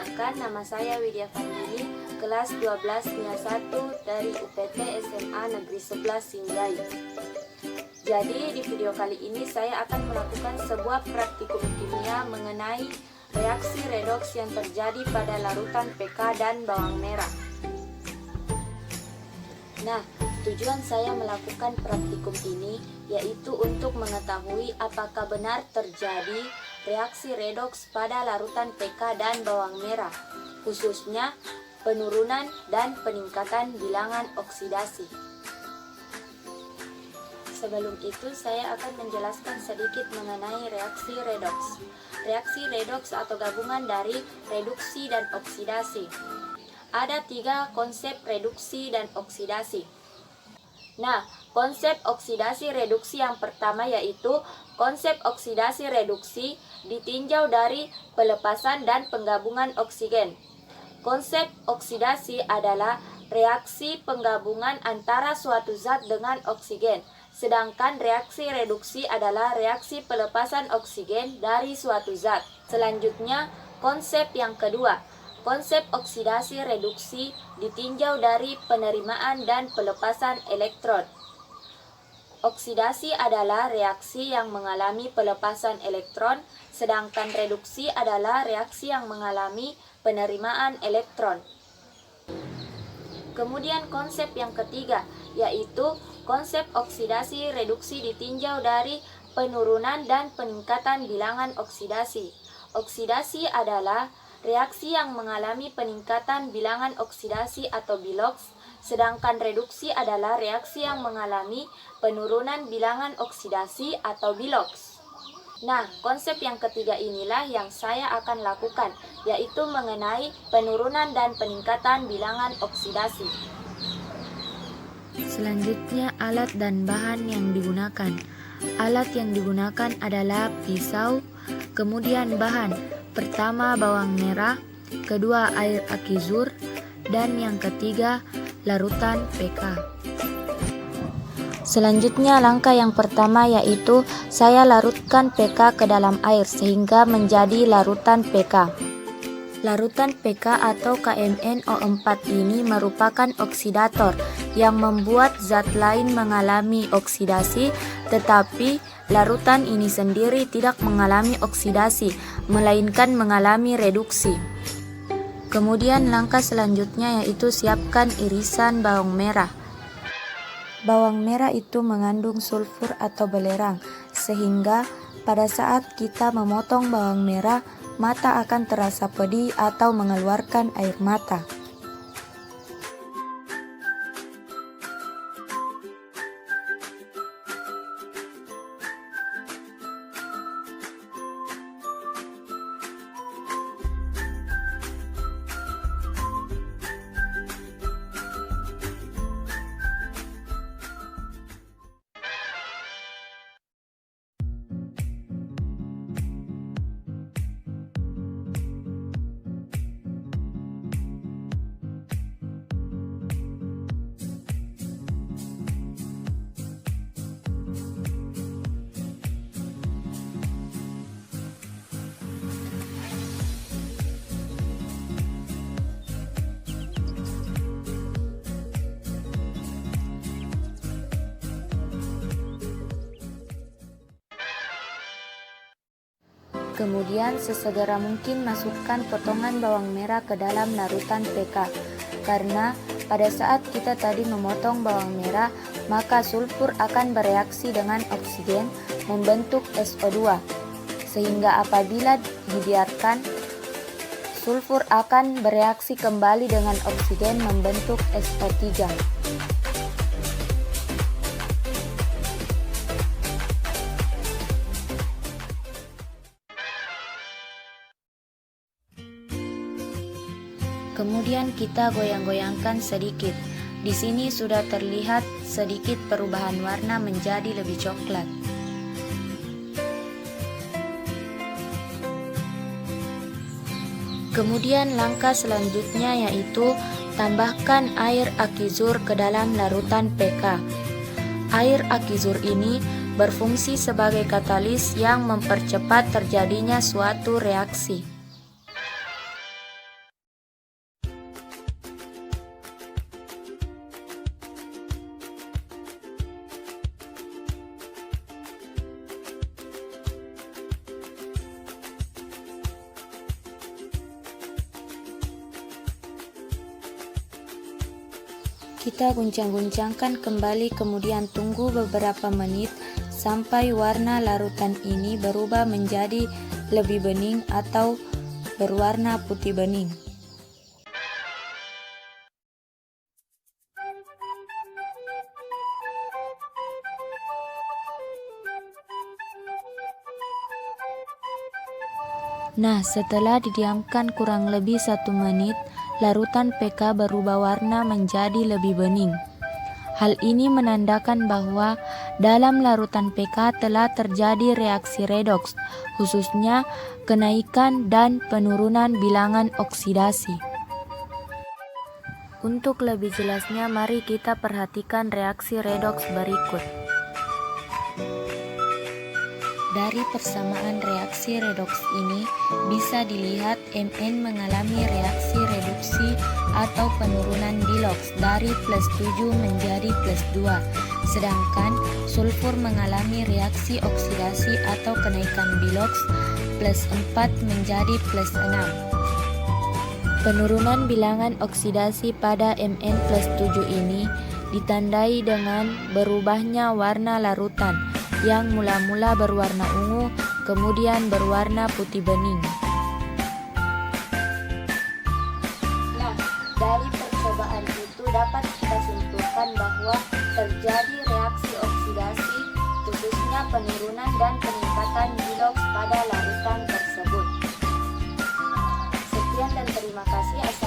Perkenalkan, nama saya Widya Fandini, kelas 12 Nia 1 dari UPT SMA Negeri 11 Sinjai. Jadi di video kali ini saya akan melakukan sebuah praktikum kimia mengenai reaksi redoks yang terjadi pada larutan PK dan bawang merah. Nah, tujuan saya melakukan praktikum ini yaitu untuk mengetahui apakah benar terjadi reaksi redoks pada larutan PK dan bawang merah, khususnya penurunan dan peningkatan bilangan oksidasi. Sebelum itu, saya akan menjelaskan sedikit mengenai reaksi redoks. Reaksi redoks atau gabungan dari reduksi dan oksidasi. Ada 3 konsep reduksi dan oksidasi. Nah, konsep oksidasi reduksi yang pertama yaitu konsep oksidasi reduksi ditinjau dari pelepasan dan penggabungan oksigen. Konsep oksidasi adalah reaksi penggabungan antara suatu zat dengan oksigen, sedangkan reaksi reduksi adalah reaksi pelepasan oksigen dari suatu zat. Selanjutnya, konsep yang kedua. Konsep oksidasi reduksi ditinjau dari penerimaan dan pelepasan elektron. Oksidasi adalah reaksi yang mengalami pelepasan elektron, sedangkan reduksi adalah reaksi yang mengalami penerimaan elektron. Kemudian konsep yang ketiga, yaitu konsep oksidasi reduksi ditinjau dari penurunan dan peningkatan bilangan oksidasi. Oksidasi adalah reaksi yang mengalami peningkatan bilangan oksidasi atau biloks, sedangkan reduksi adalah reaksi yang mengalami penurunan bilangan oksidasi atau biloks. Nah, konsep yang ketiga inilah yang saya akan lakukan, yaitu mengenai penurunan dan peningkatan bilangan oksidasi. Selanjutnya, alat dan bahan yang digunakan. Alat yang digunakan adalah pisau, kemudian bahan. Pertama, bawang merah, kedua, air akizur, dan yang ketiga, larutan PK. Selanjutnya, langkah yang pertama yaitu saya larutkan PK ke dalam air sehingga menjadi larutan PK. Larutan PK atau KMnO4 ini merupakan oksidator yang membuat zat lain mengalami oksidasi, tetapi larutan ini sendiri tidak mengalami oksidasi, melainkan mengalami reduksi. Kemudian langkah selanjutnya yaitu siapkan irisan bawang merah. Bawang merah itu mengandung sulfur atau belerang, sehingga pada saat kita memotong bawang merah, mata akan terasa pedih atau mengeluarkan air mata. Kemudian sesegera mungkin masukkan potongan bawang merah ke dalam larutan PK, karena pada saat kita tadi memotong bawang merah, maka sulfur akan bereaksi dengan oksigen membentuk SO2, sehingga apabila dibiarkan, sulfur akan bereaksi kembali dengan oksigen membentuk SO3. Kemudian kita goyang-goyangkan sedikit. Di sini sudah terlihat sedikit perubahan warna menjadi lebih coklat. Kemudian langkah selanjutnya yaitu tambahkan air akizur ke dalam larutan PK. Air akizur ini berfungsi sebagai katalis yang mempercepat terjadinya suatu reaksi. Kita guncang-guncangkan kembali, kemudian tunggu beberapa menit sampai warna larutan ini berubah menjadi lebih bening atau berwarna putih bening. Nah, setelah didiamkan kurang lebih 1 menit, larutan PK berubah warna menjadi lebih bening. Hal ini menandakan bahwa dalam larutan PK telah terjadi reaksi redoks, khususnya kenaikan dan penurunan bilangan oksidasi. Untuk lebih jelasnya, mari kita perhatikan reaksi redoks berikut. Dari persamaan reaksi redoks ini bisa dilihat Mn mengalami reaksi reduksi atau penurunan biloks dari +7 menjadi +2, sedangkan sulfur mengalami reaksi oksidasi atau kenaikan biloks +4 menjadi +6. Penurunan bilangan oksidasi pada Mn+7 ini ditandai dengan berubahnya warna larutan yang mula-mula berwarna ungu, kemudian berwarna putih bening. Nah, dari percobaan itu dapat kita simpulkan bahwa terjadi reaksi oksidasi, khususnya penurunan dan peningkatan biloks pada larutan tersebut. Sekian dan terima kasih.